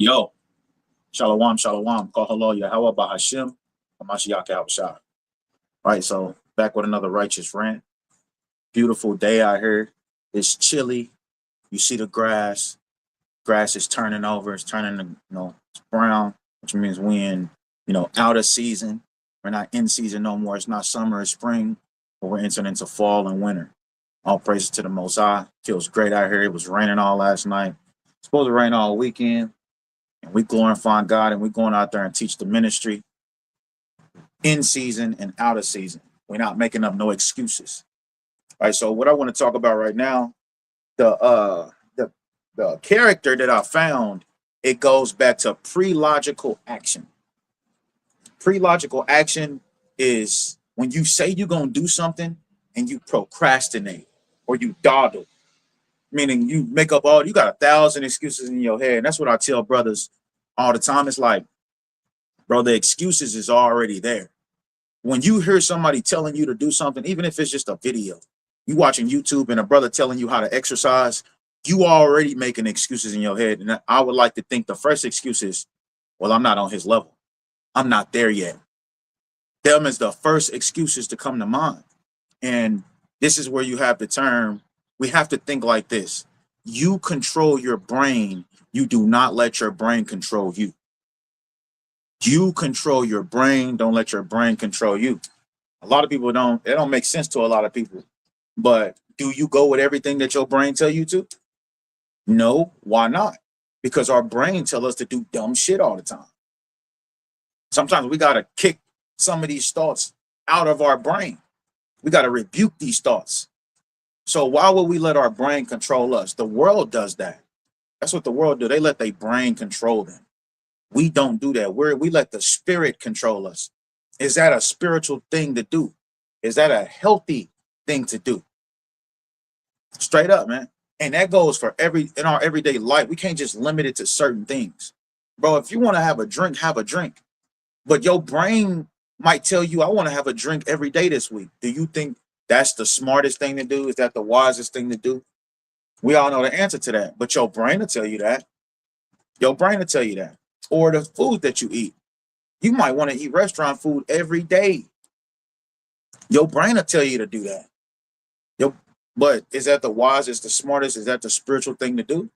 Yo, shalom, shalom. Call hello, Yahweh Bahashim, Hamashiach Yahushua. Right, so back with another righteous rant. Beautiful day out here. It's chilly. You see the grass. Grass is turning over. It's turning to, it's brown, which means we in, out of season. We're not in season no more. It's not summer or spring, but we're entering into fall and winter. All praises to the Most High. Feels great out here. It was raining all last night. It's supposed to rain all weekend. And we glorifying God and we going out there and teach the ministry in season and out of season. We're not making up no excuses. All right. So what I want to talk about right now, the character that I found, it goes back to pre-logical action. Pre-logical action is when you say you're gonna do something and you procrastinate or you dawdle, meaning you make up you got 1,000 excuses in your head. And that's what I tell brothers all the time. It's like, bro, the excuses is already there. When you hear somebody telling you to do something, even if it's just a video, you watching YouTube and a brother telling you how to exercise, you already making excuses in your head. And I would like to think the first excuse is, well, I'm not on his level. I'm not there yet. Them is the first excuses to come to mind. And this is where you have the term, we have to think like this. You control your brain. You do not let your brain control you. You control your brain. Don't let your brain control you. A lot of people it don't make sense to a lot of people. But do you go with everything that your brain tell you to? No. Why not? Because our brain tell us to do dumb shit all the time. Sometimes we got to kick some of these thoughts out of our brain. We got to rebuke these thoughts. So why would we let our brain control us? The world does that. That's what the world do. They let their brain control them. We don't do that. We let the spirit control us. Is that a spiritual thing to do? Is that a healthy thing to do? Straight up, man. And that goes for in our everyday life. We can't just limit it to certain things. Bro, if you want to have a drink, have a drink. But your brain might tell you, I want to have a drink every day this week. Do you think that's the smartest thing to do? Is that the wisest thing to do? We all know the answer to that. But your brain will tell you that. Your brain will tell you that. Or the food that you eat. You might want to eat restaurant food every day. Your brain will tell you to do that. But is that the wisest, the smartest? Is that the spiritual thing to do?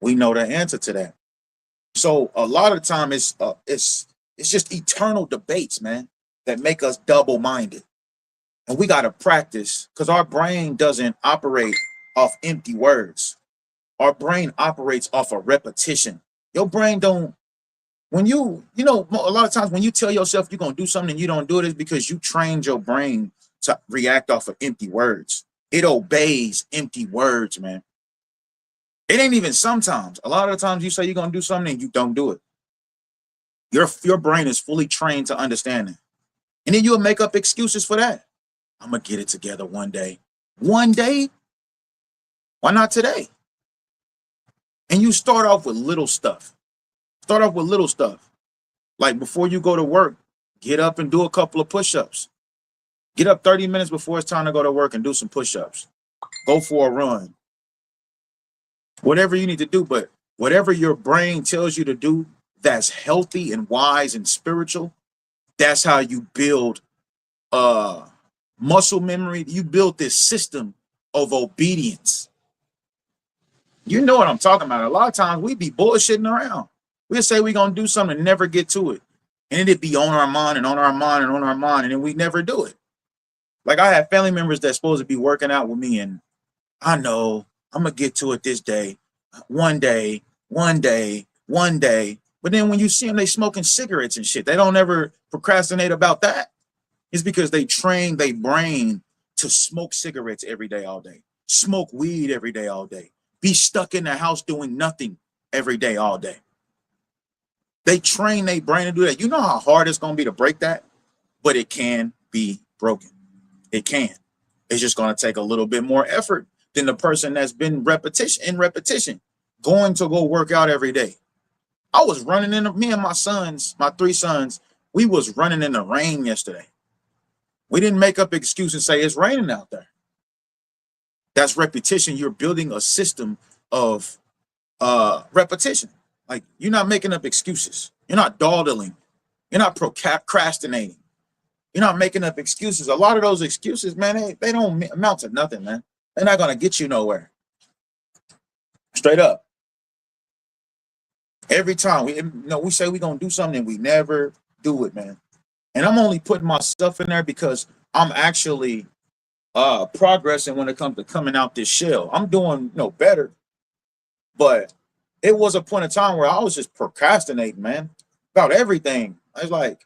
We know the answer to that. So a lot of the time it's just eternal debates, man, that make us double-minded. And we got to practice because our brain doesn't operate off empty words. Our brain operates off of repetition. Your brain don't, when a lot of times when you tell yourself you're going to do something and you don't do it, it's because you trained your brain to react off of empty words. It obeys empty words, man. It ain't even sometimes. A lot of the times you say you're going to do something and you don't do it. Your brain is fully trained to understand it. And then you'll make up excuses for that. I'm going to get it together one day. One day? Why not today? And you start off with little stuff. Start off with little stuff. Like before you go to work, get up and do a couple of push-ups. Get up 30 minutes before it's time to go to work and do some push-ups. Go for a run. Whatever you need to do, but whatever your brain tells you to do that's healthy and wise and spiritual, that's how you build muscle memory. You build this system of obedience. You know what I'm talking about. A lot of times we be bullshitting around. We'll say we're going to do something and never get to it. And it'd be on our mind and on our mind and on our mind, and then we never do it. Like I have family members that's supposed to be working out with me, and I know I'm going to get to it this day, one day. But then when you see them, they smoking cigarettes and shit. They don't ever procrastinate about that. It's because they train their brain to smoke cigarettes every day, all day. Smoke weed every day, all day. Be stuck in the house doing nothing every day, all day. They train their brain to do that. You know how hard it's going to be to break that? But it can be broken. It can. It's just going to take a little bit more effort than the person that's been repetition, going to go work out every day. I was running me and my 3 sons, we was running in the rain yesterday. We didn't make up excuse and say it's raining out there. That's repetition. You're building a system of repetition. Like, you're not making up excuses. You're not dawdling. You're not procrastinating. You're not making up excuses. A lot of those excuses, man, they don't amount to nothing, man. They're not going to get you nowhere. Straight up. Every time we say we're going to do something, we never do it, man. And I'm only putting myself in there because I'm actually progressing when it comes to coming out this shell. I'm doing better, but it was a point in time where I was just procrastinating, man, about everything. I was like,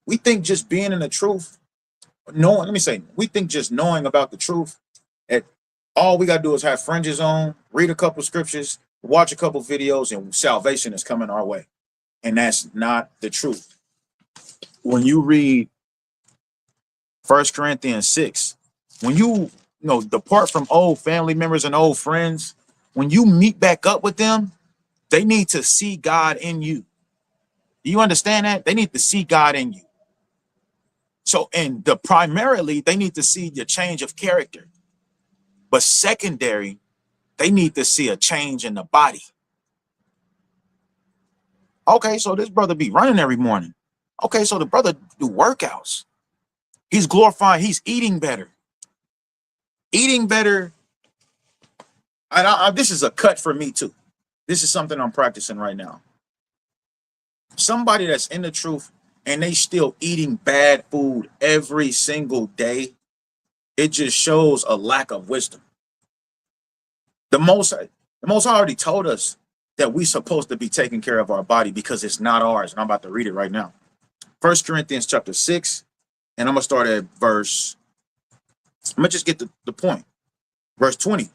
we think just being in the truth, we think just knowing about the truth, that all we got to do is have fringes on, read a couple scriptures, watch a couple videos, and salvation is coming our way. And that's not the truth. When you read 1 Corinthians 6, when you depart from old family members and old friends, when you meet back up with them, they need to see God in you. Do you understand that? They need to see God in you. So, and primarily, they need to see your change of character. But secondary, they need to see a change in the body. Okay, so this brother be running every morning. Okay, so the brother do workouts. He's glorifying, he's eating better. Eating better. And this is a cut for me too. This is something I'm practicing right now. Somebody that's in the truth and they still eating bad food every single day, it just shows a lack of wisdom. The Most High already told us that we're supposed to be taking care of our body because it's not ours. And I'm about to read it right now. 1 Corinthians chapter 6, and I'm going to start at I'm going to just get the point. Verse 20.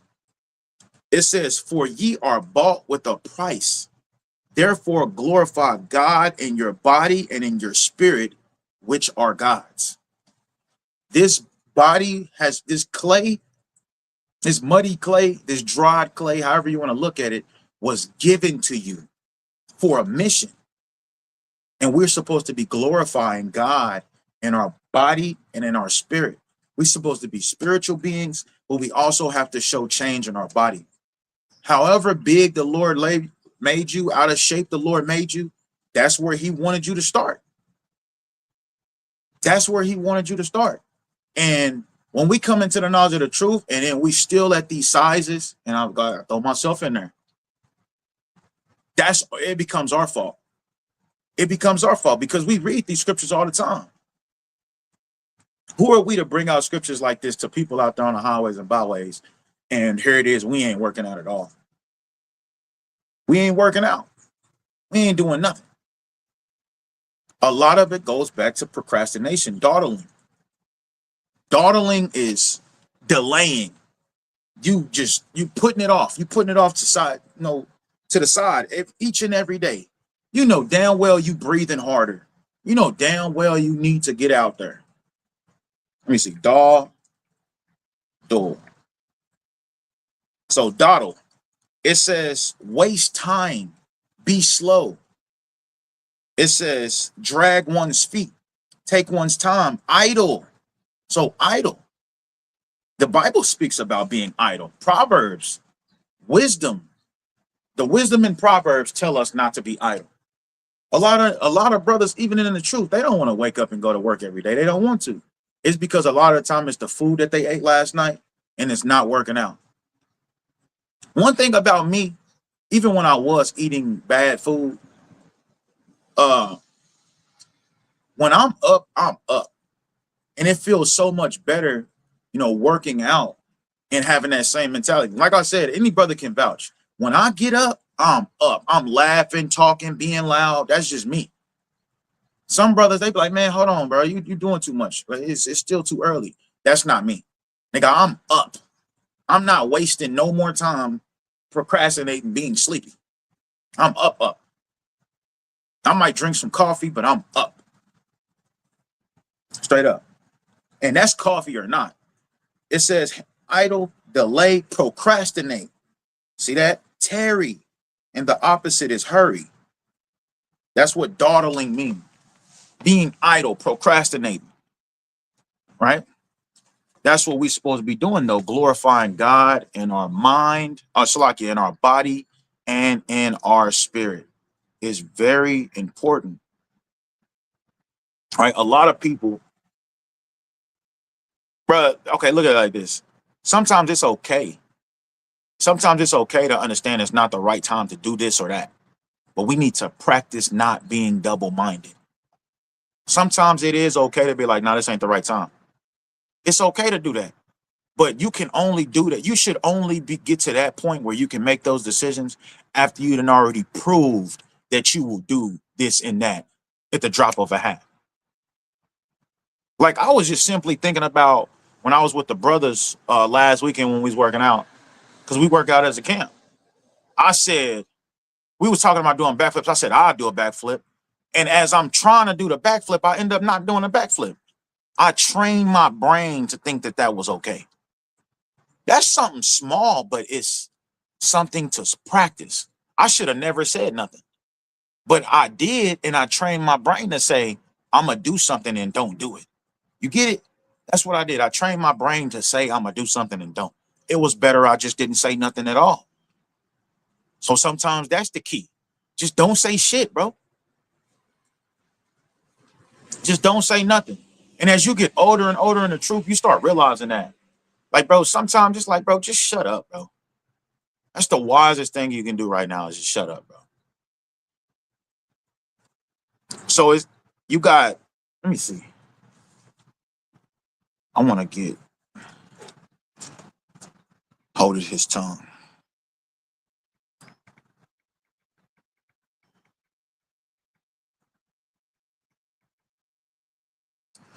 It says, for ye are bought with a price. Therefore glorify God in your body and in your spirit, which are God's. This body has this clay, this muddy clay, this dried clay, however you want to look at it, was given to you for a mission. And we're supposed to be glorifying God in our body and in our spirit. We're supposed to be spiritual beings, but we also have to show change in our body. However big the Lord made you, out of shape the Lord made you, that's where he wanted you to start. That's where he wanted you to start. And when we come into the knowledge of the truth and then we still at these sizes, and I've got to throw myself in there, it becomes our fault. It becomes our fault because we read these scriptures all the time. Who are we to bring out scriptures like this to people out there on the highways and byways? And here it is, we ain't working out at all. We ain't working out. We ain't doing nothing. A lot of it goes back to procrastination, dawdling. Dawdling is delaying. You putting it off. You putting it off to the side each and every day. You know damn well you breathing harder. You know damn well you need to get out there. Let me see. Dawdle. So dawdle. It says waste time, be slow. It says drag one's feet, take one's time, idle. So idle. The Bible speaks about being idle. Proverbs, wisdom. The wisdom in Proverbs tell us not to be idle. A lot of brothers, even in the truth, they don't want to wake up and go to work every day. They don't want to. It's because a lot of the time it's the food that they ate last night and it's not working out. One thing about me, even when I was eating bad food, when I'm up, I'm up. And it feels so much better, working out and having that same mentality. Like I said, any brother can vouch. When I get up, I'm up. I'm laughing, talking, being loud. That's just me. Some brothers, they be like, man, hold on, bro. You doing too much. It's still too early. That's not me. Nigga, I'm up. I'm not wasting no more time procrastinating, being sleepy. I'm up. I might drink some coffee, but I'm up. Straight up. And that's coffee or not. It says idle, delay, procrastinate. See that? Tarry. And the opposite is hurry. That's what dawdling means. Being idle, procrastinating. Right? That's what we're supposed to be doing, though. Glorifying God in our mind, in our body, and in our spirit. is very important. Right? A lot of people, bruh, okay, look at it like this. Sometimes it's okay. Sometimes it's okay to understand it's not the right time to do this or that. But we need to practice not being double-minded. Sometimes it is okay to be like, no, this ain't the right time. It's okay to do that. But you can only do that. You should only get to that point where you can make those decisions after you done already proved that you will do this and that at the drop of a hat. Like I was just simply thinking about when I was with the brothers last weekend when we was working out, because we work out as a camp. I said, we was talking about doing backflips. I said, I'll do a backflip. And as I'm trying to do the backflip, I end up not doing a backflip. I trained my brain to think that that was okay. That's something small, but it's something to practice. I should have never said nothing, but I did. And I trained my brain to say, I'm going to do something and don't do it. You get it? That's what I did. I trained my brain to say, I'm going to do something and don't. It was better. I just didn't say nothing at all. So sometimes that's the key. Just don't say shit, bro. Just don't say nothing. And as you get older and older in the truth, you start realizing that. Like, bro, sometimes just like, bro, just shut up, bro. That's the wisest thing you can do right now is just shut up, bro. So it's you got, let me see. I want to get holding his tongue.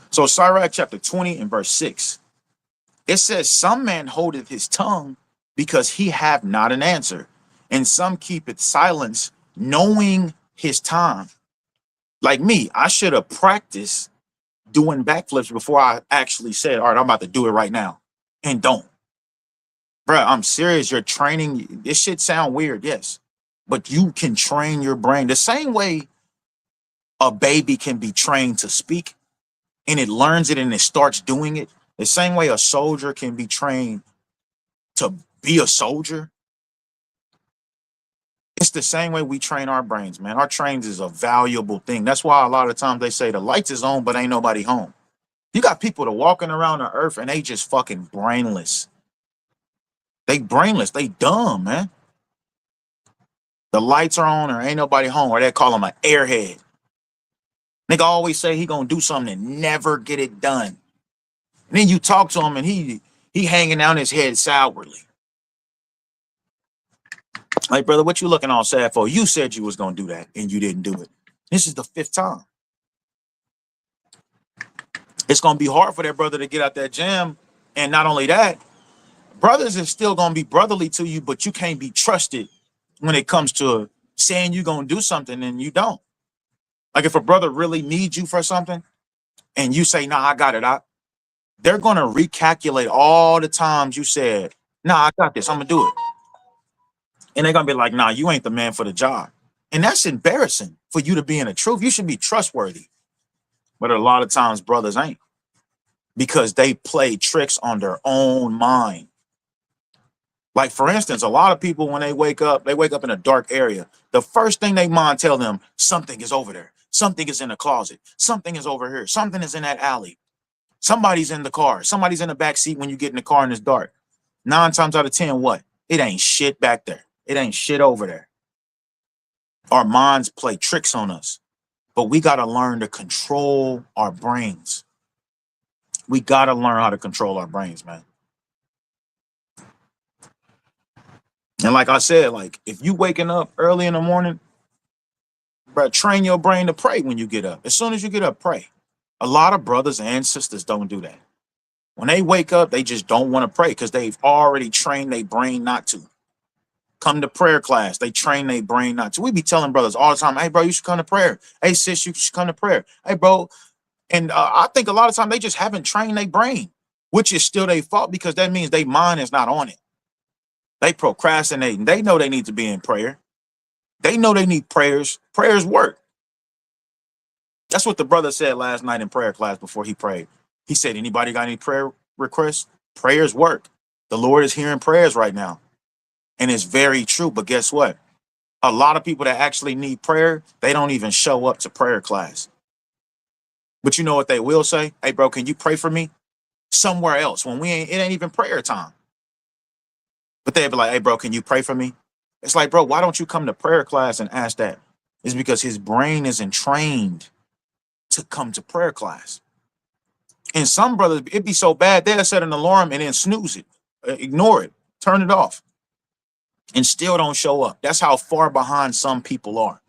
So Sirach chapter 20 and verse 6. It says, some man holdeth his tongue because he have not an answer, and some keepeth silence, knowing his time. Like me, I should have practiced doing backflips before I actually said, all right, I'm about to do it right now. And don't. Bro, I'm serious. You're training. This shit sound weird, yes. But you can train your brain the same way a baby can be trained to speak and it learns it and it starts doing it. The same way a soldier can be trained to be a soldier. It's the same way we train our brains, man. Our trains is a valuable thing. That's why a lot of times they say the lights is on, but ain't nobody home. You got people that walking around the earth and they just fucking brainless. They brainless. They dumb, man. The lights are on or ain't nobody home, or they call him an airhead. Nigga always say he gonna do something and never get it done. And then you talk to him and he hanging down his head sourly. Like, brother, what you looking all sad for? You said you was gonna do that and you didn't do it. This is the 5th time. It's gonna be hard for that brother to get out that jam. And not only that, brothers is still gonna be brotherly to you, but you can't be trusted when it comes to saying you're gonna do something and you don't. Like if a brother really needs you for something and you say, nah, I got it out, they're gonna recalculate all the times you said, nah, I got this, I'm gonna do it. And they're gonna be like, nah, you ain't the man for the job. And that's embarrassing for you to be in the truth. You should be trustworthy. But a lot of times brothers ain't, because they play tricks on their own mind. Like for instance, a lot of people when they wake up in a dark area. The first thing they mind tell them, something is over there. Something is in the closet. Something is over here. Something is in that alley. Somebody's in the car. Somebody's in the back seat when you get in the car and it's dark. 9 times out of 10, what? It ain't shit back there. It ain't shit over there. Our minds play tricks on us, but we got to learn to control our brains. We got to learn how to control our brains, man. And like I said, like if you waking up early in the morning, bro, train your brain to pray when you get up. As soon as you get up, pray. A lot of brothers and sisters don't do that. When they wake up, they just don't want to pray because they've already trained their brain not to. Come to prayer class, they train their brain not to. We be telling brothers all the time, hey, bro, you should come to prayer. Hey, sis, you should come to prayer. Hey, bro. And I think a lot of time they just haven't trained their brain, which is still their fault because that means their mind is not on it. They procrastinating. They know they need to be in prayer. They know they need prayers. Prayers work. That's what the brother said last night in prayer class before he prayed. He said, anybody got any prayer requests? Prayers work. The Lord is hearing prayers right now. And it's very true. But guess what? A lot of people that actually need prayer, they don't even show up to prayer class. But you know what they will say? Hey, bro, can you pray for me? Somewhere else when it ain't even prayer time. But they'd be like, hey, bro, can you pray for me? It's like, bro, why don't you come to prayer class and ask that? It's because his brain isn't trained to come to prayer class. And some brothers, it'd be so bad, they'll set an alarm and then snooze it, ignore it, turn it off, and still don't show up. That's how far behind some people are.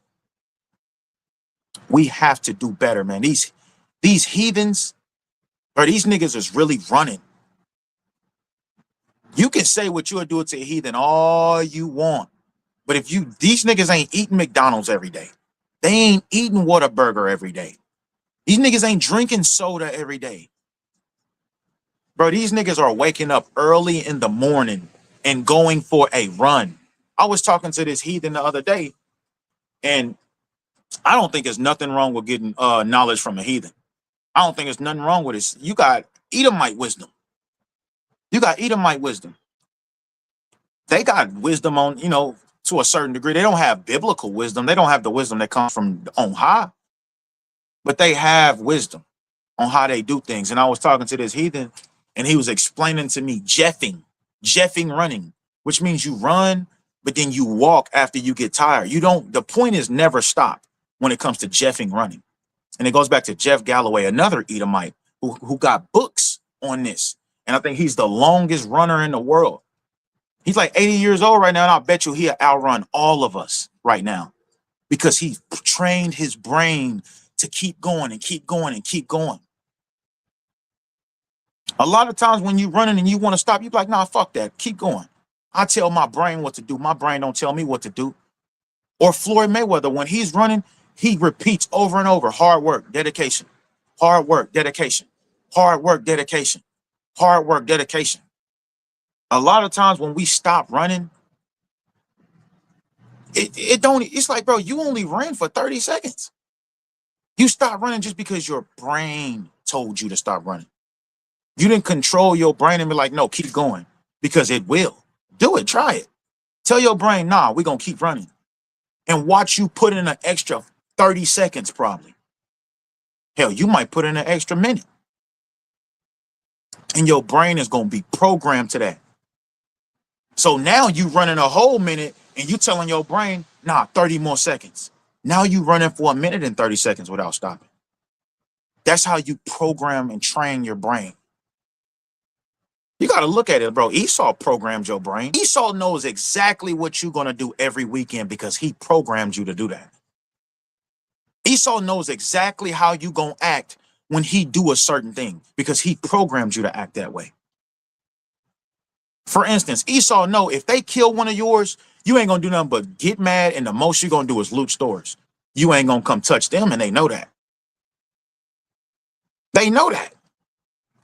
We have to do better, man. These heathens, or these niggas is really running. You can say what you'll do to a heathen all you want. But if these niggas ain't eating McDonald's every day. They ain't eating Whataburger every day. These niggas ain't drinking soda every day. Bro, these niggas are waking up early in the morning and going for a run. I was talking to this heathen the other day, and I don't think there's nothing wrong with getting knowledge from a heathen. I don't think there's nothing wrong with this. You got Edomite wisdom. You got Edomite wisdom. They got wisdom on, to a certain degree. They don't have biblical wisdom. They don't have the wisdom that comes from on high, but they have wisdom on how they do things. And I was talking to this heathen, and he was explaining to me jeffing running, which means you run, but then you walk after you get tired. The point is never stop when it comes to jeffing running. And it goes back to Jeff Galloway, another Edomite who got books on this. And I think he's the longest runner in the world. He's like 80 years old right now, and I bet you he'll outrun all of us right now because he trained his brain to keep going and keep going and keep going. A lot of times when you're running and you want to stop, you're like, nah, fuck that. Keep going. I tell my brain what to do. My brain don't tell me what to do. Or Floyd Mayweather, when he's running, he repeats over and over, hard work, dedication, hard work, dedication, hard work, dedication, hard work, dedication. A lot of times when we stop running, it's like, bro, you only ran for 30 seconds. You stop running just because your brain told you to stop running. You didn't control your brain and be like, no, keep going, because it will. Do it, try it. Tell your brain, nah, we're going to keep running. And watch you put in an extra 30 seconds probably. Hell, you might put in an extra minute. And your brain is going to be programmed to that. So now you running a whole minute and you telling your brain, nah, 30 more seconds. Now you running for a minute and 30 seconds without stopping. That's how you program and train your brain. You got to look at it, bro. Esau programmed your brain. Esau knows exactly what you're going to do every weekend because he programmed you to do that. Esau knows exactly how you going to act when he do a certain thing because he programmed you to act that way. For instance, Esau know if they kill one of yours, you ain't going to do nothing but get mad, and the most you're going to do is loot stores. You ain't going to come touch them, and they know that. They know that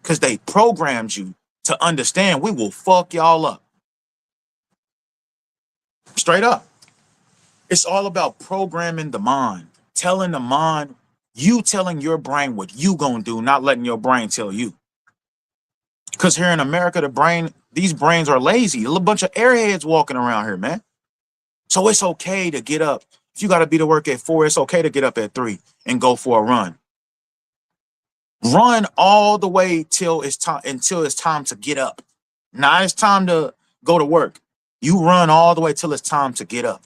because they programmed you to understand we will fuck y'all up. Straight up. It's all about programming the mind, telling the mind, you telling your brain what you gonna do, not letting your brain tell you. Because here in America, these brains are lazy. A little bunch of airheads walking around here, man. So it's okay to get up. If you got to be to work at 4, it's okay to get up at 3 and go for a run. Run all the way until it's time to get up. Now it's time to go to work. You run all the way till it's time to get up.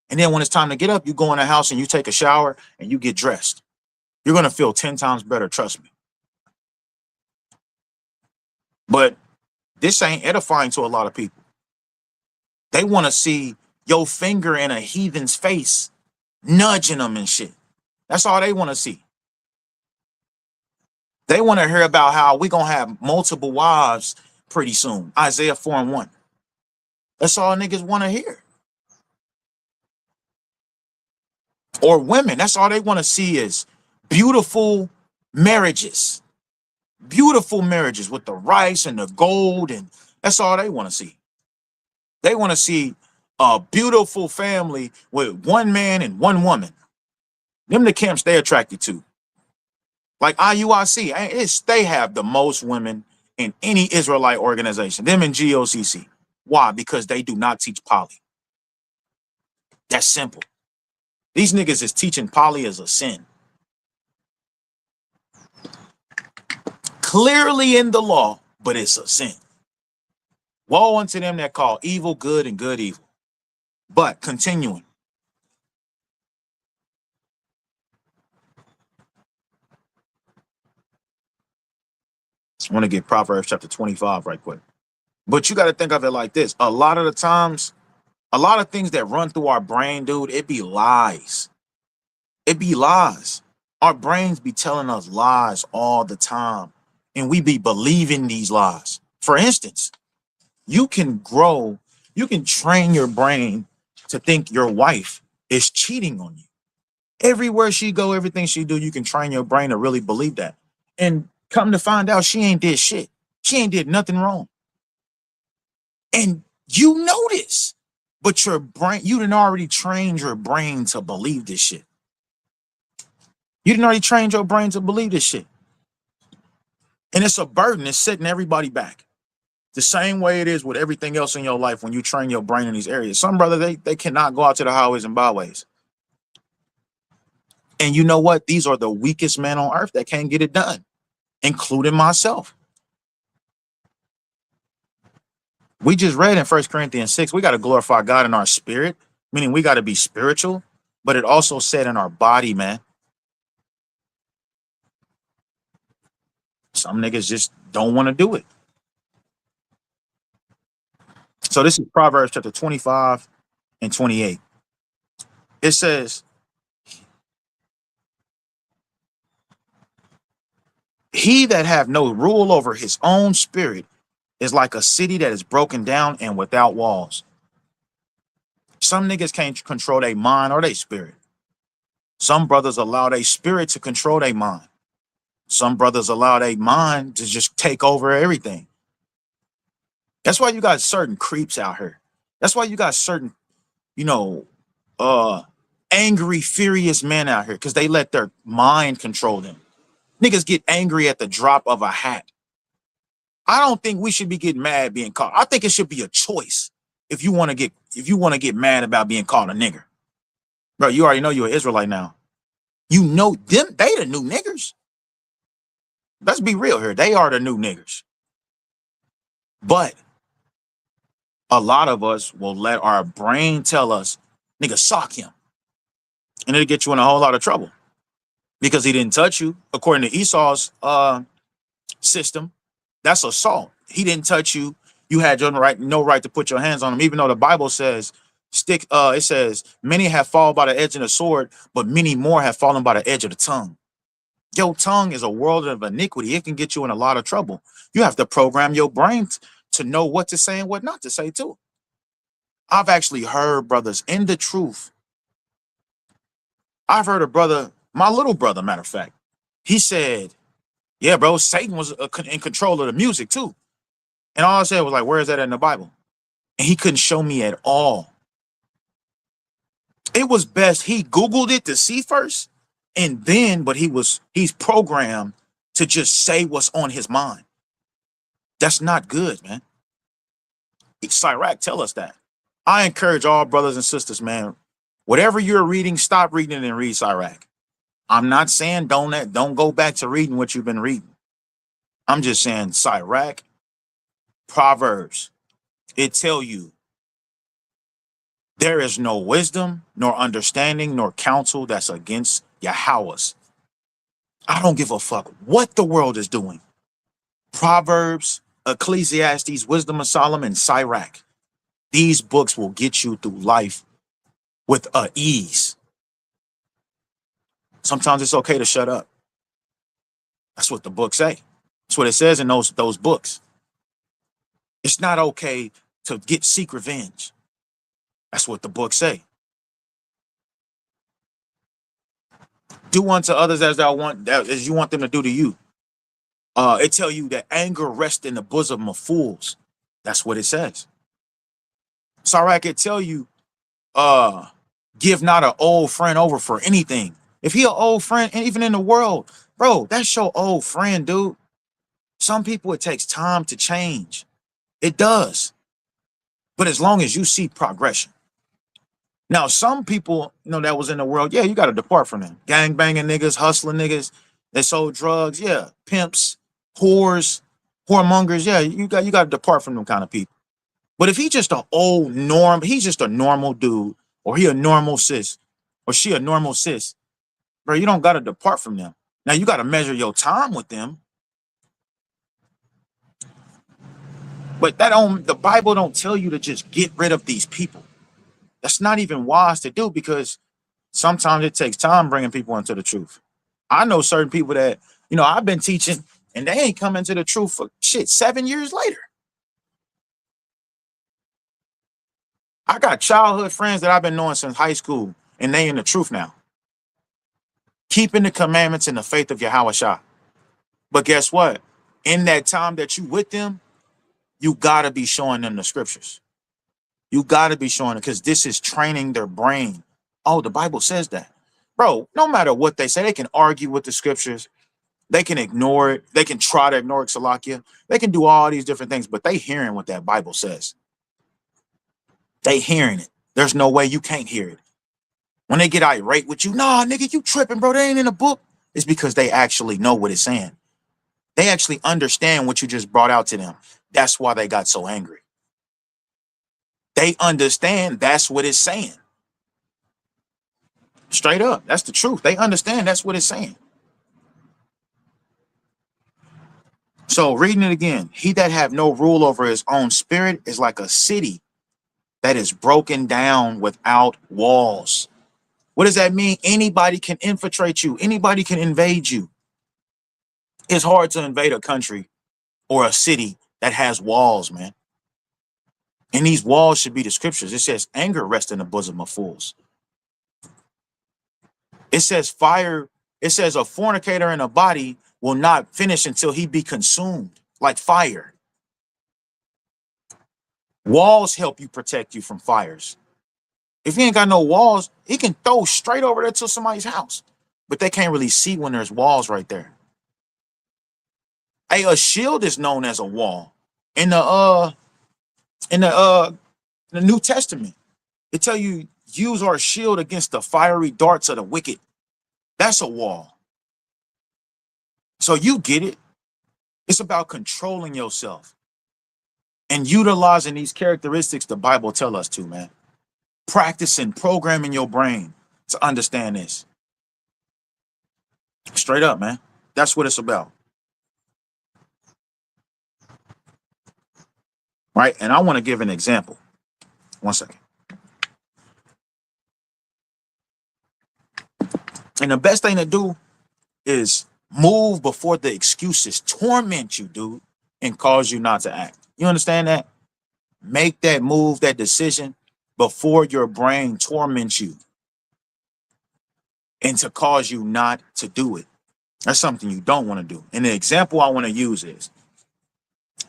And then when it's time to get up, you go in the house and you take a shower and you get dressed. You're going to feel 10 times better, trust me. But this ain't edifying to a lot of people. They want to see your finger in a heathen's face, nudging them and shit. That's all they want to see. They want to hear about how we're going to have multiple wives pretty soon. Isaiah 4:1. That's all niggas want to hear. Or women, that's all they want to see is beautiful marriages. Beautiful marriages with the rice and the gold, and that's all they want to see. They want to see a beautiful family with one man and one woman. The camps they attracted to. Like IUIC, they have the most women in any Israelite organization. Them and GOCC. Why? Because they do not teach poly. That's simple. These niggas is teaching poly as a sin. Clearly in the law, but it's a sin. Woe unto them that call evil good and good evil. But continuing. I want to get Proverbs chapter 25 right quick. But you got to think of it like this. A lot of the times, a lot of things that run through our brain, dude, it be lies. It be lies. Our brains be telling us lies all the time. And we be believing these lies. For instance, you can grow, you can train your brain to think your wife is cheating on you. Everywhere she go, everything she do, you can train your brain to really believe that. And come to find out she ain't did shit. She ain't did nothing wrong. And you know this. But your brain, you didn't already trained your brain to believe this shit. You didn't already train your brain to believe this shit. And it's a burden. It's setting everybody back. The same way it is with everything else in your life when you train your brain in these areas. Some brother, they cannot go out to the highways and byways. And you know what? These are the weakest men on earth that can't get it done, including myself. We just read in 1 Corinthians 6, we got to glorify God in our spirit, meaning we got to be spiritual, but it also said in our body, man. Some niggas just don't want to do it. So this is Proverbs chapter 25 and 28. It says, he that have no rule over his own spirit is like a city that is broken down and without walls. Some niggas can't control their mind or their spirit. Some brothers allow their spirit to control their mind. Some brothers allow their mind to just take over everything. That's why you got certain creeps out here. That's why you got certain, you know, angry, furious men out here because they let their mind control them. Niggas get angry at the drop of a hat. I don't think we should be getting mad being called. I think it should be a choice if you want to get mad about being called a nigger. Bro, you already know you're an Israelite now. You know them, they the new niggers. Let's be real here. They are the new niggers. But a lot of us will let our brain tell us, nigga, sock him. And it'll get you in a whole lot of trouble. Because he didn't touch you. According to Esau's system, that's assault. He didn't touch you. You had no right to put your hands on him, even though the Bible says, it says, many have fallen by the edge of the sword, but many more have fallen by the edge of the tongue. Your tongue is a world of iniquity. It can get you in a lot of trouble. You have to program your brain to know what to say and what not to say too. I've actually heard brothers in the truth. I've heard a brother, my little brother, matter of fact, he said, yeah, bro, Satan was in control of the music too. And all I said was like, where is that in the Bible? And he couldn't show me at all. It was best he Googled it to see first. And then, but he's programmed to just say what's on his mind. That's not good, man. Sirach tell us that. I encourage all brothers and sisters, man, whatever you're reading, stop reading and read Sirach. I'm not saying don't go back to reading what you've been reading. I'm just saying Sirach, Proverbs, it tell you there is no wisdom, nor understanding, nor counsel that's against Yahweh's. I don't give a fuck what the world is doing. Proverbs, Ecclesiastes, Wisdom of Solomon, Sirach. These books will get you through life with ease. Sometimes it's okay to shut up. That's what the books say. That's what it says in those books. It's not okay to seek revenge. That's what the books say. Do unto others as you want them to do to you. It tell you that anger rests in the bosom of fools. That's what it says. Sirach, it tell you, give not an old friend over for anything. If he an old friend, and even in the world, bro, that's your old friend, dude. Some people, it takes time to change. It does. But as long as you see progression, Now, some people, that was in the world, yeah, you got to depart from them. Gang banging niggas, hustling niggas, they sold drugs, yeah, pimps, whores, whoremongers, yeah, you got to depart from them kind of people. But if he's just he's just a normal dude, or he a normal sis, or she a normal sis, bro, you don't got to depart from them. Now you got to measure your time with them, but the Bible don't tell you to just get rid of these people. That's not even wise to do because sometimes it takes time bringing people into the truth. I know certain people that, I've been teaching and they ain't come into the truth for shit 7 years later. I got childhood friends that I've been knowing since high school and they in the truth now. Keeping the commandments and the faith of Yahweh. But guess what? In that time that you with them, you gotta be showing them the scriptures. You gotta be showing it because this is training their brain. Oh, the Bible says that. Bro, no matter what they say, they can argue with the scriptures. They can ignore it. They can try to ignore it, Salakia. They can do all these different things, but they hearing what that Bible says. They hearing it. There's no way you can't hear it. When they get irate with you, nah, nigga, you tripping, bro. They ain't in the book. It's because they actually know what it's saying. They actually understand what you just brought out to them. That's why they got so angry. They understand that's what it's saying. Straight up. That's the truth. They understand that's what it's saying. So reading it again, he that have no rule over his own spirit is like a city that is broken down without walls. What does that mean? Anybody can infiltrate you. Anybody can invade you. It's hard to invade a country or a city that has walls, man. And these walls should be the scriptures. It says anger rests in the bosom of fools. It says fire. It says a fornicator in a body will not finish until he be consumed like fire. Walls help you protect you from fires. If he ain't got no walls, he can throw straight over there to somebody's house, but they can't really see when there's walls right there. Hey, a shield is known as a wall. In the New Testament, it tell you use our shield against the fiery darts of the wicked. That's a wall. So you get it. It's about controlling yourself and utilizing these characteristics the Bible tell us to, man. Practicing, programming your brain to understand this. Straight up, man. That's what it's about. Right? And I want to give an example. 1 second. And the best thing to do is move before the excuses torment you, dude, and cause you not to act. You understand that? Make that move, that decision before your brain torments you and to cause you not to do it. That's something you don't want to do. And the example I want to use is,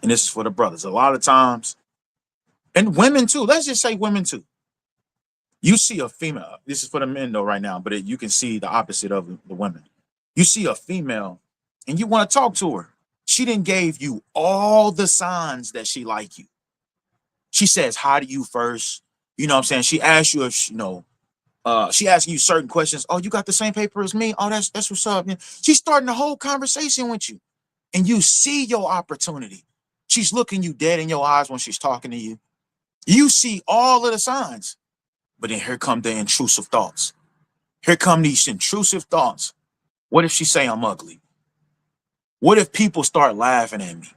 and this is for the brothers, a lot of times, and women too, let's just say women too. You see a female, this is for the men though right now, but you can see the opposite of the women. You see a female and you want to talk to her. She didn't gave you all the signs that she like you. She says hi to you first. You know what I'm saying? She asks you if she asking you certain questions. Oh, you got the same paper as me? Oh, that's what's up. Man. She's starting the whole conversation with you. And you see your opportunity. She's looking you dead in your eyes when she's talking to you. You see all of the signs. But then here come the intrusive thoughts. Here come these intrusive thoughts. What if she say I'm ugly? What if people start laughing at me?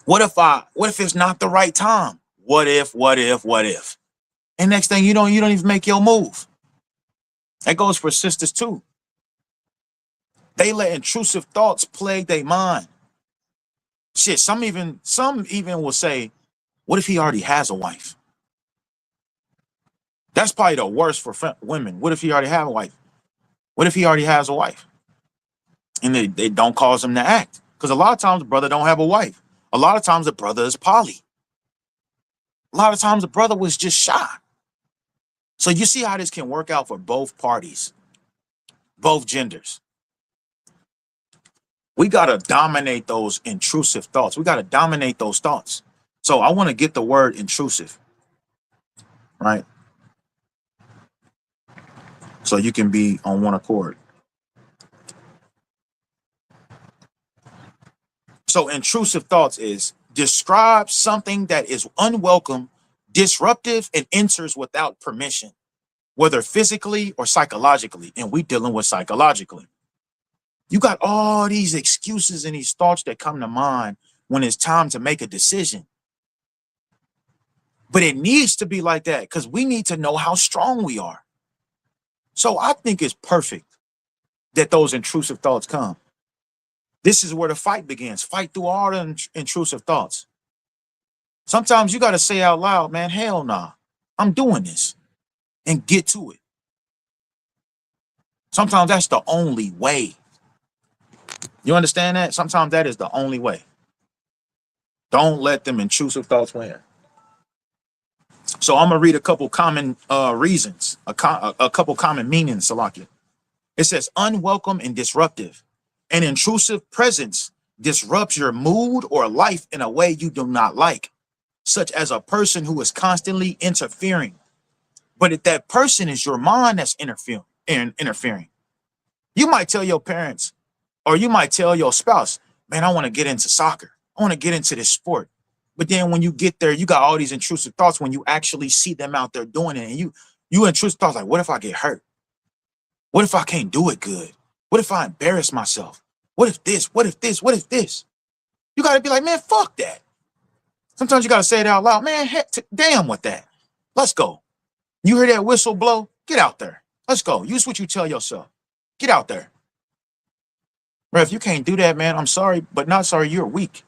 What if it's not the right time? What if? And next thing you don't even make your move. That goes for sisters too. They let intrusive thoughts plague their mind. Shit, some even will say, what if he already has a wife? That's probably the worst for women. What if he already have a wife? What if he already has a wife? And they don't cause him to act. Because a lot of times the brother don't have a wife. A lot of times the brother is poly. A lot of times the brother was just shy. So you see how this can work out for both parties, both genders. We got to dominate those intrusive thoughts. We got to dominate those thoughts. So I want to get the word intrusive, right? so you can be on one accord. So intrusive thoughts is describe something that is unwelcome, disruptive, and enters without permission, whether physically or psychologically. And we dealing with psychologically. You got all these excuses and these thoughts that come to mind when it's time to make a decision. But it needs to be like that because we need to know how strong we are. So I think it's perfect that those intrusive thoughts come. This is where the fight begins. Fight through all the intrusive thoughts. Sometimes you got to say out loud, man, hell nah, I'm doing this, and get to it. Sometimes that's the only way. You understand that? Sometimes that is the only way. Don't let them intrusive thoughts win. So I'm going to read a couple common reasons, a couple common meanings, Salakia. It says unwelcome and disruptive. An intrusive presence disrupts your mood or life in a way you do not like, such as a person who is constantly interfering. But if that person is your mind that's interfering, you might tell your parents or you might tell your spouse, man, I want to get into soccer. I want to get into this sport. But then when you get there, you got all these intrusive thoughts when you actually see them out there doing it. And you intrusive thoughts like, what if I get hurt? What if I can't do it good? What if I embarrass myself? What if this? What if this? What if this? You got to be like, man, fuck that. Sometimes you got to say it out loud. Man, damn with that. Let's go. You hear that whistle blow? Get out there. Let's go. Use what you tell yourself. Get out there. Bro, if you can't do that, man, I'm sorry, but not sorry, you're weak.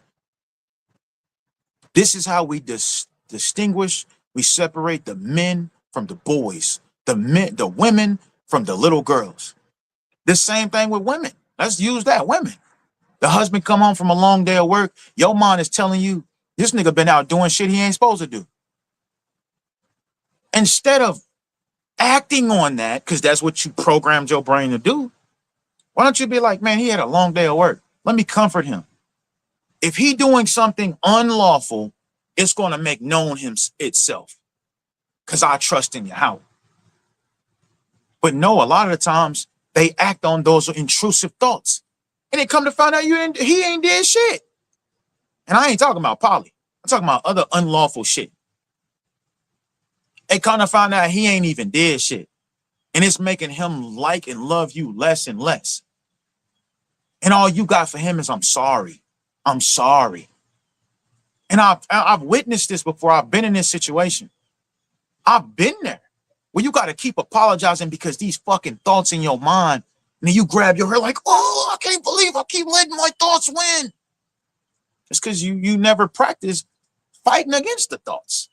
This is how we distinguish, we separate the men from the boys, the women from the little girls. The same thing with women. Let's use that, women. The husband come home from a long day of work, your mind is telling you, this nigga been out doing shit he ain't supposed to do. Instead of acting on that, because that's what you programmed your brain to do, why don't you be like, man, he had a long day of work. Let me comfort him. If he doing something unlawful, it's going to make known itself because I trust in Yahweh. But no, a lot of the times they act on those intrusive thoughts and they come to find out he ain't did shit. And I ain't talking about poly. I'm talking about other unlawful shit. They come to find out he ain't even did shit. And it's making him like and love you less and less. And all you got for him is, I'm sorry. I'm sorry. And I've witnessed this before. I've been in this situation. I've been there where you got to keep apologizing because these fucking thoughts in your mind, and then you grab your hair like, oh, I can't believe I keep letting my thoughts win. It's because you never practiced fighting against the thoughts.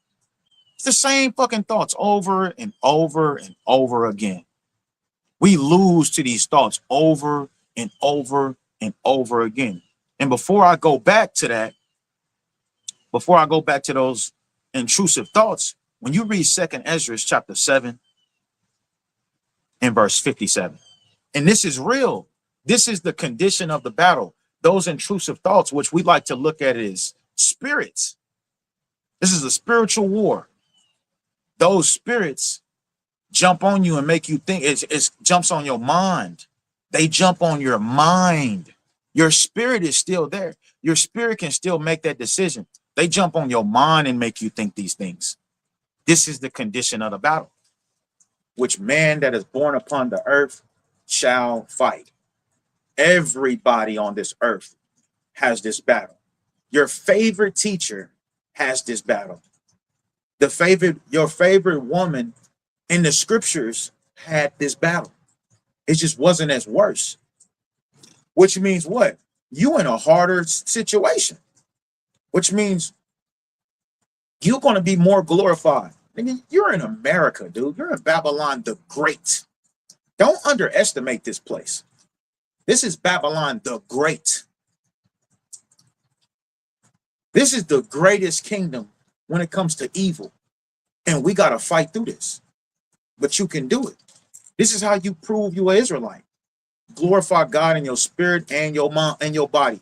It's the same fucking thoughts over and over and over again. We lose to these thoughts over and over and over again. And before I go back to that, before I go back to those intrusive thoughts, when you read 2nd Ezra chapter 7 and verse 57, and this is real. This is the condition of the battle. Those intrusive thoughts, which we like to look at as spirits. This is a spiritual war. Those spirits jump on you and make you think. It jumps on your mind. They jump on your mind. Your spirit is still there. Your spirit can still make that decision. They jump on your mind and make you think these things. This is the condition of the battle, which man that is born upon the earth shall fight. Everybody on this earth has this battle. Your favorite teacher has this battle. Your favorite woman in the scriptures had this battle. It just wasn't as worse. Which means what? You in a harder situation. Which means you're going to be more glorified. You're in America, dude. You're in Babylon the Great. Don't underestimate this place. This is Babylon the Great. This is the greatest kingdom when it comes to evil. And we got to fight through this. But you can do it. This is how you prove you're an Israelite. Glorify God in your spirit and your mind and your body.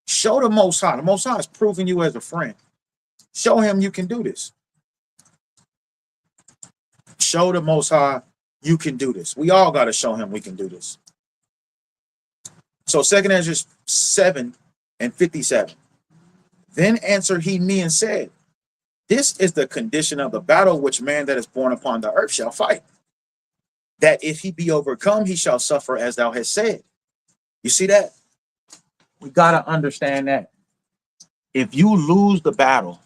Show the Most High. The Most High is proving you as a friend. Show him you can do this. Show the Most High You can do this. We all got to show him we can do this. So 2 Ezra 7:57. Then answered he me and said, this is the condition of the battle which man that is born upon the earth shall fight. That if he be overcome, he shall suffer as thou hast said. You see that? We got to understand that. If you lose the battle,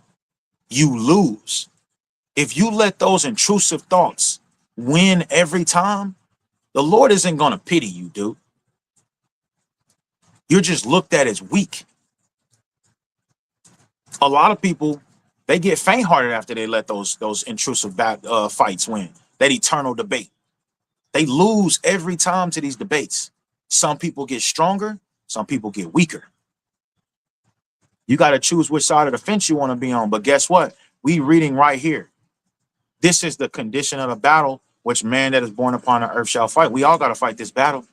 you lose. If you let those intrusive thoughts win every time, the Lord isn't going to pity you, dude. You're just looked at as weak. A lot of people, they get faint-hearted after they let those intrusive fights win. That eternal debate. They lose every time to these debates. Some people get stronger. Some people get weaker. You got to choose which side of the fence you want to be on. But guess what? We reading right here. This is the condition of the battle which man that is born upon the earth shall fight. We all got to fight this battle.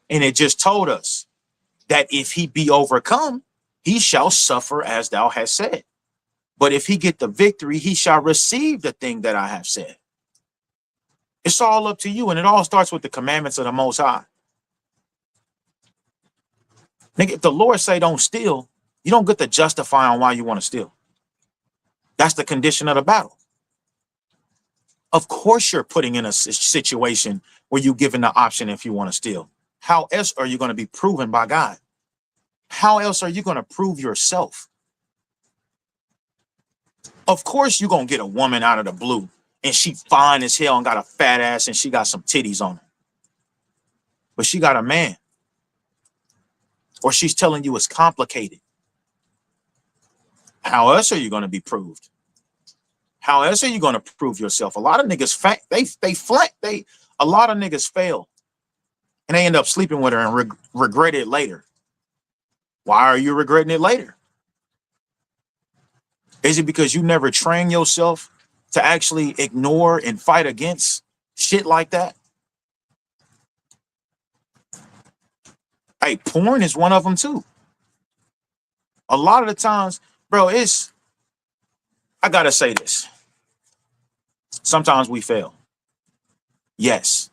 And it just told us that if he be overcome, he shall suffer as thou hast said. But if he get the victory, he shall receive the thing that I have said. It's all up to you. And it all starts with the commandments of the Most High. Nigga, if the Lord say don't steal, you don't get to justify on why you want to steal. That's the condition of the battle. Of course you're putting in a situation where you're given the option if you want to steal. How else are you going to be proven by God? How else are you going to prove yourself? Of course you're going to get a woman out of the blue and she fine as hell and got a fat ass and she got some titties on her. But she got a man. Or she's telling you it's complicated. How else are you going to be proved? How else are you going to prove yourself? A lot of niggas, a lot of niggas fail and they end up sleeping with her and regret it later. Why are you regretting it later? Is it because you never train yourself to actually ignore and fight against shit like that? Hey, porn is one of them too. A lot of the times, bro, I gotta say this. Sometimes we fail. Yes,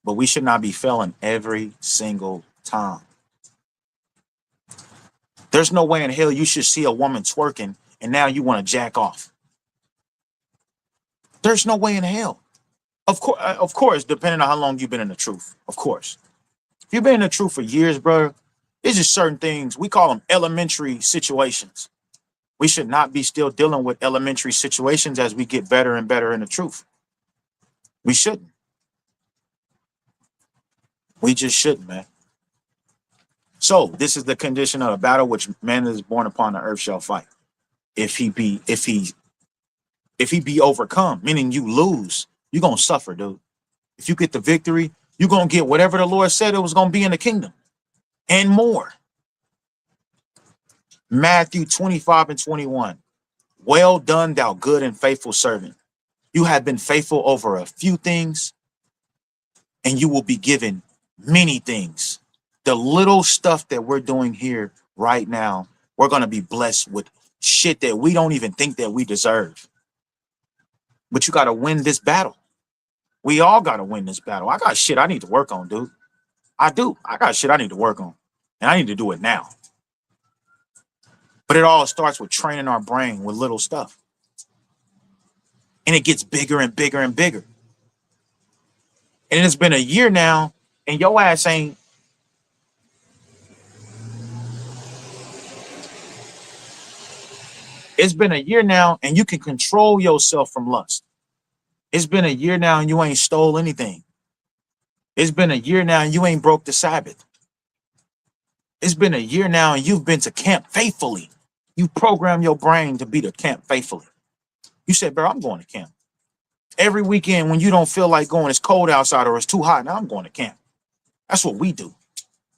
but we should not be failing every single time. There's no way in hell you should see a woman twerking and now you want to jack off. There's no way in hell. Of course, depending on how long you've been in the truth. Of course. If you've been in the truth for years, bro, it's just certain things. We call them elementary situations. We should not be still dealing with elementary situations as we get better and better in the truth. We shouldn't. We just shouldn't, man. So this is the condition of the battle which man that is born upon the earth shall fight. If he be overcome, meaning you lose, you're gonna suffer, dude. If you get the victory, you're gonna get whatever the Lord said it was gonna be in the kingdom and more. Matthew 25:21. Well done, thou good and faithful servant. You have been faithful over a few things, and you will be given many things. The little stuff that we're doing here right now, we're going to be blessed with shit that we don't even think that we deserve. But you got to win this battle. We all got to win this battle. I got shit I need to work on, dude. I do. I got shit I need to work on, and I need to do it now. But it all starts with training our brain with little stuff. And it gets bigger and bigger and bigger. And it's been a year now, and your ass ain't. It's been a year now, and you can control yourself from lust. It's been a year now, and you ain't stole anything. It's been a year now, and you ain't broke the Sabbath. It's been a year now, and you've been to camp faithfully. You program your brain to be to camp faithfully. You said, bro, I'm going to camp. Every weekend when you don't feel like going, it's cold outside or it's too hot, now I'm going to camp. That's what we do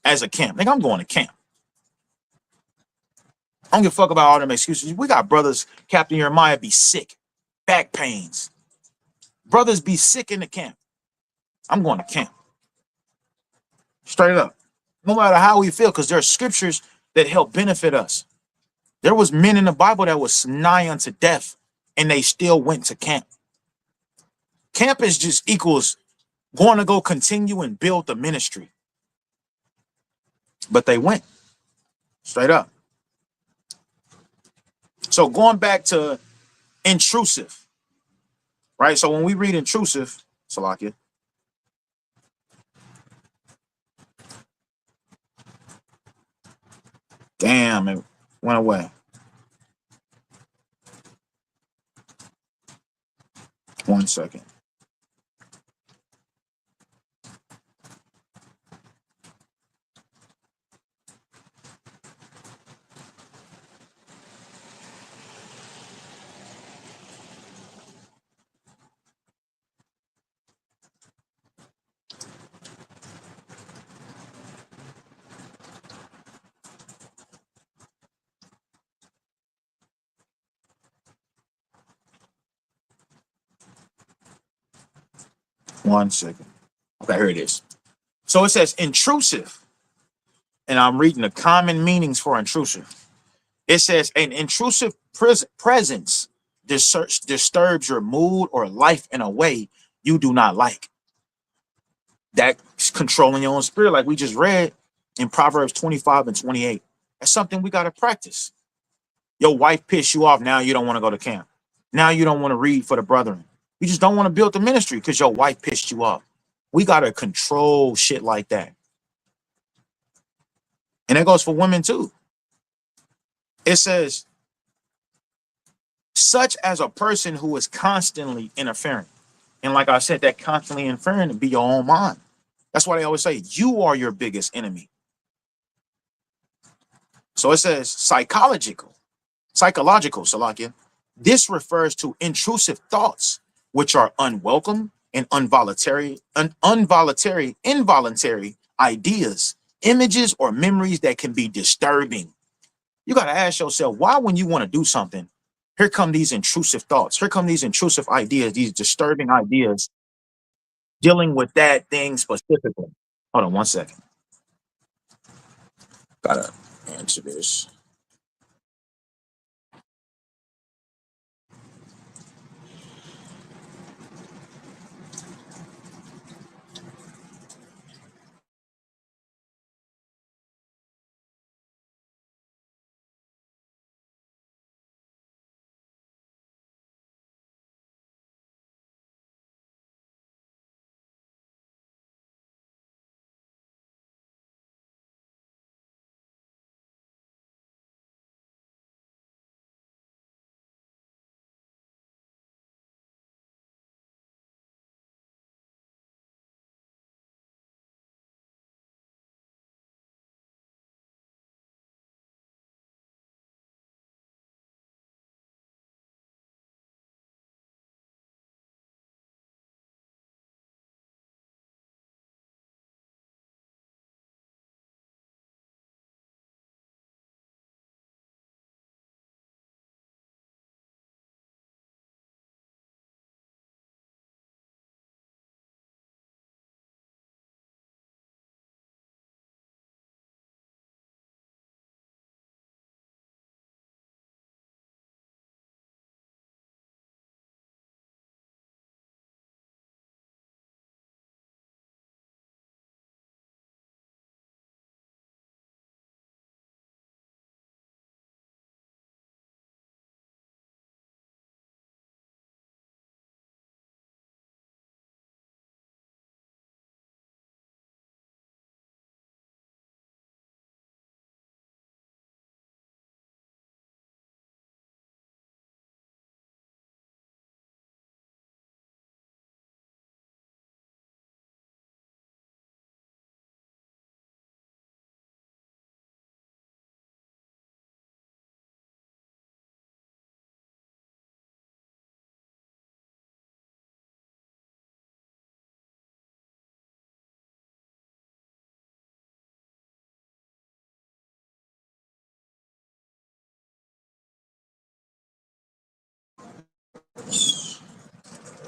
as a camp. Nigga, I'm going to camp. I don't give a fuck about all them excuses. We got brothers, Captain Jeremiah, be sick. Back pains. Brothers be sick in the camp. I'm going to camp. Straight up. No matter how we feel, because there are scriptures that help benefit us. There was men in the Bible that was nigh unto death, and they still went to camp. Camp is just equals going to go continue and build the ministry. But they went straight up. So going back to intrusive, right? So when we read intrusive, Salakia, damn, it went away. 1 second. One second. Okay, here it is. So it says intrusive, and I'm reading the common meanings for intrusive. It says an intrusive presence disturbs your mood or life in a way you do not like. That's controlling your own spirit, like we just read in Proverbs 25 and 28. That's something we got to practice. Your wife pissed you off. Now you don't want to go to camp. Now you don't want to read for the brethren. You just don't want to build the ministry because your wife pissed you off. We got to control shit like that. And that goes for women too. It says, such as a person who is constantly interfering. And like I said, that constantly interfering to be your own mind. That's why they always say you are your biggest enemy. So it says psychological, Salakia. This refers to intrusive thoughts, which are unwelcome and involuntary ideas, images, or memories that can be disturbing. You got to ask yourself, why, when you want to do something, here come these intrusive thoughts, here come these intrusive ideas, these disturbing ideas dealing with that thing specifically. Hold on 1 second. Gotta answer this.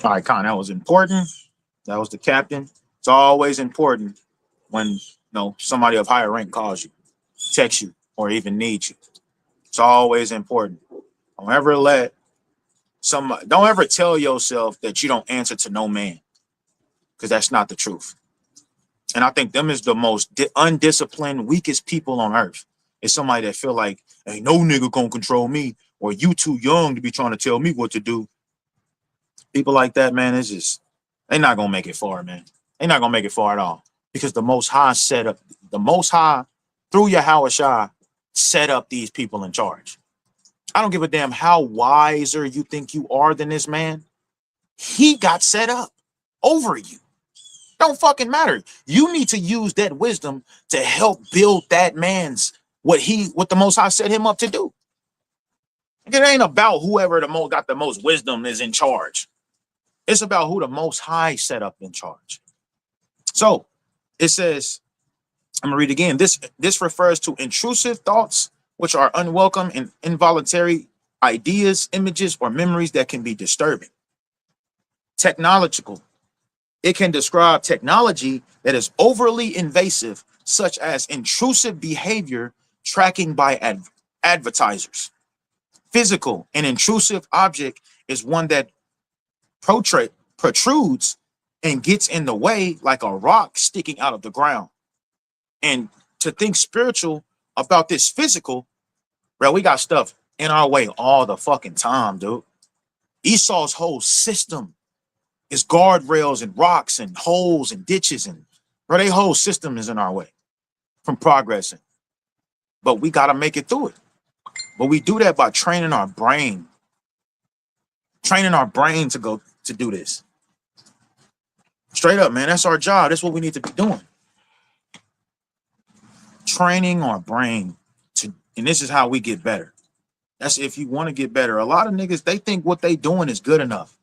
All right, Con, that was important. That was the captain. It's always important when somebody of higher rank calls you, texts you, or even needs you. It's always important. Don't ever let don't ever tell yourself that you don't answer to no man. because that's not the truth. And I think them is the most undisciplined, weakest people on earth. It's somebody that feel like, ain't no nigga gonna control me, or you too young to be trying to tell me what to do. People like that, man, it's just, they not gonna make it far, man. They not gonna make it far at all. Because the Most High set up, the Most High, through Yahweh Shai, set up these people in charge. I don't give a damn how wiser you think you are than this man. He got set up over you. Don't fucking matter. You need to use that wisdom to help build that man's what the Most High set him up to do. It ain't about whoever the most got the most wisdom is in charge. It's about who the Most High set up in charge. So it says, I'm gonna read again. This refers to intrusive thoughts, which are unwelcome and involuntary ideas, images, or memories that can be disturbing. Technological. It can describe technology that is overly invasive, such as intrusive behavior tracking by advertisers. Physical. An intrusive object is one that protrudes and gets in the way, like a rock sticking out of the ground. And to think spiritual about this physical, bro, we got stuff in our way all the fucking time, dude. Esau's whole system is guardrails and rocks and holes and ditches, and bro, their whole system is in our way from progressing. But we got to make it through it. But we do that by training our brain to go to do this. Straight up, man, that's our job. That's what we need to be doing. Training our brain to, and this is how we get better. That's if you want to get better. A lot of niggas, they think what they doing is good enough.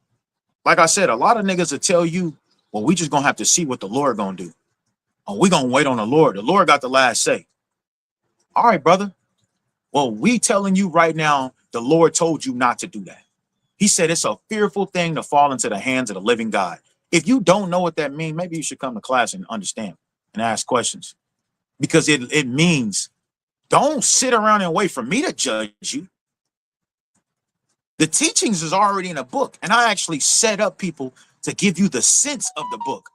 Like I said, a lot of niggas will tell you, well, we just gonna have to see what the Lord gonna do. Oh, we gonna wait on the Lord. The Lord got the last say. All right, brother. Well, we telling you right now, the Lord told you not to do that. He said it's a fearful thing to fall into the hands of the living God. If you don't know what that means, maybe you should come to class and understand and ask questions. Because it means don't sit around and wait for me to judge you. The teachings is already in a book, and I actually set up people to give you the sense of the book.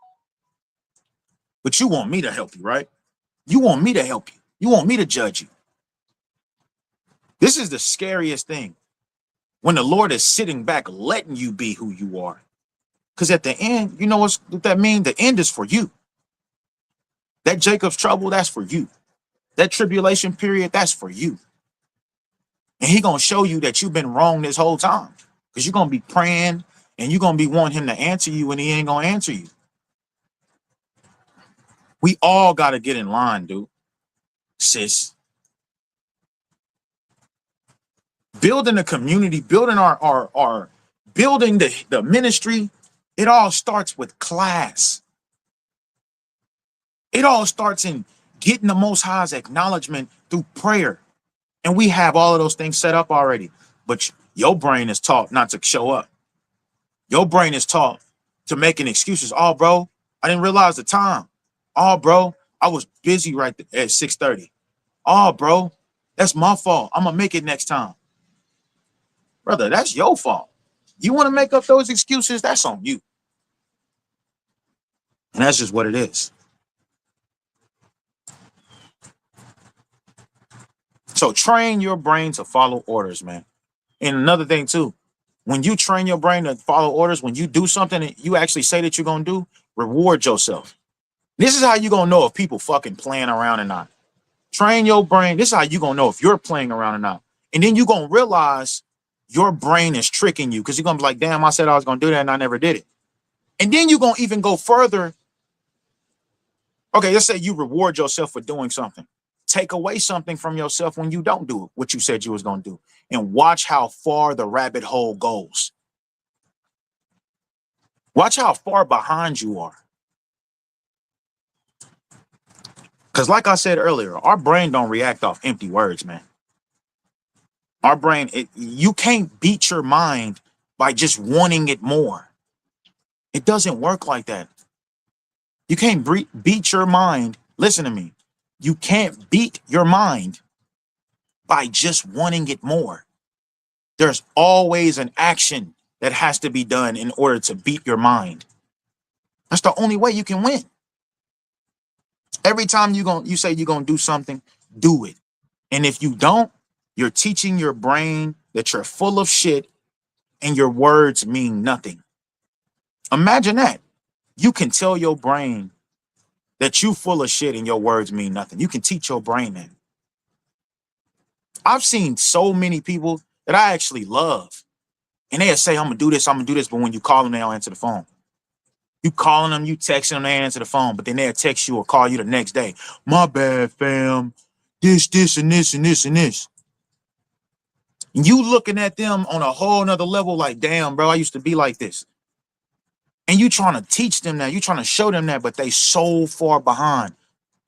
But you want me to help you, right? You want me to help you. You want me to judge you. This is the scariest thing, when the Lord is sitting back letting you be who you are. Because at the end, you know what that means? The end is for you. That Jacob's trouble, that's for you. That tribulation period, that's for you. And he gonna show you that you've been wrong this whole time. Because you're gonna be praying and you're gonna be wanting him to answer you, and he ain't gonna answer you. We all gotta get in line, dude. Sis. Building a community, building our building the ministry, it all starts with class. It all starts in getting the Most High's acknowledgement through prayer. And we have all of those things set up already. But your brain is taught not to show up. Your brain is taught to making excuses. Oh, bro, I didn't realize the time. Oh, bro, I was busy right at 6:30. Oh, bro, that's my fault. I'm going to make it next time. Brother, that's your fault. You want to make up those excuses? That's on you. And that's just what it is. So train your brain to follow orders, man. And another thing too, when you train your brain to follow orders, when you do something that you actually say that you're going to do, reward yourself. This is how you're going to know if people fucking playing around or not. Train your brain. This is how you're going to know if you're playing around or not. And then you're going to realize your brain is tricking you, because you're going to be like, damn, I said I was going to do that and I never did it. And then you're going to even go further. Okay, let's say you reward yourself for doing something. Take away something from yourself when you don't do what you said you was going to do, and watch how far the rabbit hole goes. Watch how far behind you are. Because like I said earlier, our brain don't react off empty words, man. Our brain, you can't beat your mind by just wanting it more. It doesn't work like that. You can't beat your mind. Listen to me. You can't beat your mind by just wanting it more. There's always an action that has to be done in order to beat your mind. That's the only way you can win. Every time you say you're gonna do something, do it. And if you don't, you're teaching your brain that you're full of shit and your words mean nothing. Imagine that. You can tell your brain that you full of shit and your words mean nothing. You can teach your brain that. I've seen so many people that I actually love, and they'll say, I'm gonna do this, I'm gonna do this, but when you call them, they don't answer the phone. You calling them, you texting them, they answer the phone, but then they'll text you or call you the next day. My bad, fam. This, and this, and this, and this. And you looking at them on a whole nother level, like, damn, bro, I used to be like this. And you trying to teach them that, you trying to show them that, but they so far behind.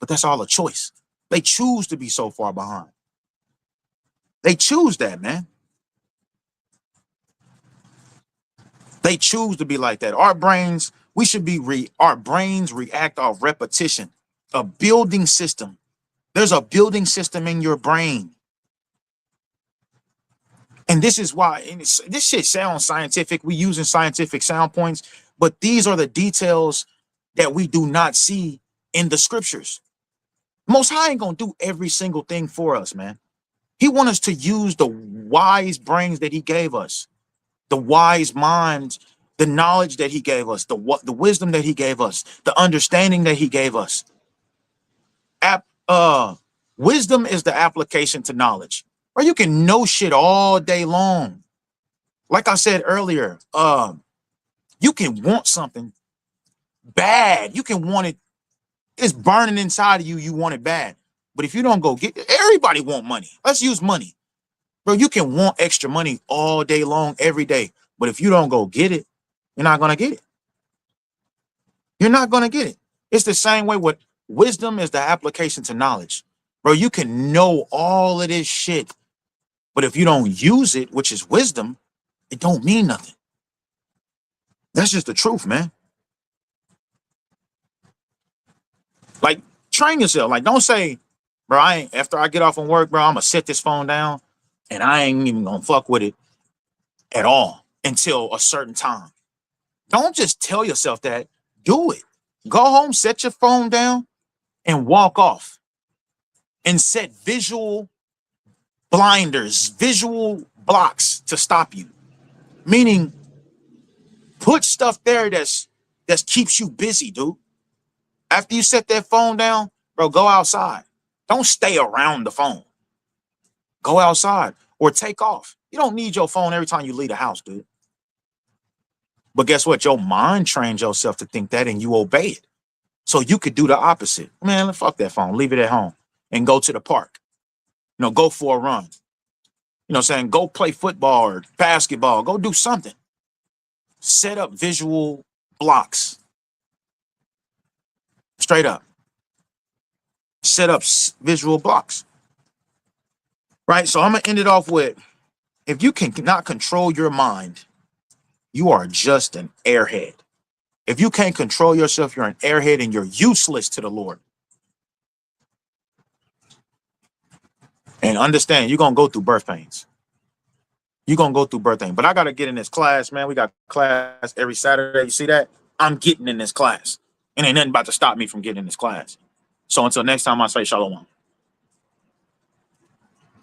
But that's all a choice. They choose to be so far behind. They choose that, man. They choose to be like that. Our brains, our brains react off repetition. A building system. There's a building system in your brain. And this is why, and this shit sounds scientific. We using scientific sound points, but these are the details that we do not see in the scriptures. Most High ain't gonna do every single thing for us, man. He wants us to use the wise brains that he gave us, the wise minds, the knowledge that he gave us, the wisdom that he gave us, the understanding that he gave us. Wisdom is the application to knowledge. Or you can know shit all day long. Like I said earlier, you can want something bad. You can want it. It's burning inside of you. You want it bad. But if you don't go get it, everybody want money. Let's use money. Bro, you can want extra money all day long, every day. But if you don't go get it, you're not going to get it. You're not going to get it. It's the same way with wisdom is the application to knowledge. Bro, you can know all of this shit. But if you don't use it, which is wisdom, it don't mean nothing. That's just the truth, man. Like, train yourself. Like, don't say, bro, after I get off from work, bro, I'm gonna set this phone down and I ain't even gonna fuck with it at all until a certain time. Don't just tell yourself that. Do it. Go home, set your phone down, and walk off. And set visual blinders, visual blocks to stop you. Meaning, put stuff there that keeps you busy, dude. After you set that phone down, bro, go outside. Don't stay around the phone. Go outside or take off. You don't need your phone every time you leave the house, dude. But guess what? Your mind trains yourself to think that and you obey it. So you could do the opposite. Man, fuck that phone. Leave it at home and go to the park. You know, go for a run. You know what I'm saying? Go play football or basketball. Go do something. Set up visual blocks. Straight up. Set up visual blocks. Right? So I'm going to end it off with, if you cannot control your mind, you are just an airhead. If you can't control yourself, you're an airhead and you're useless to the Lord. And understand, you're going to go through birth pains. You're going to go through birth pains. But I got to get in this class, man. We got class every Saturday. You see that? I'm getting in this class. And ain't nothing about to stop me from getting in this class. So until next time, I say shalom.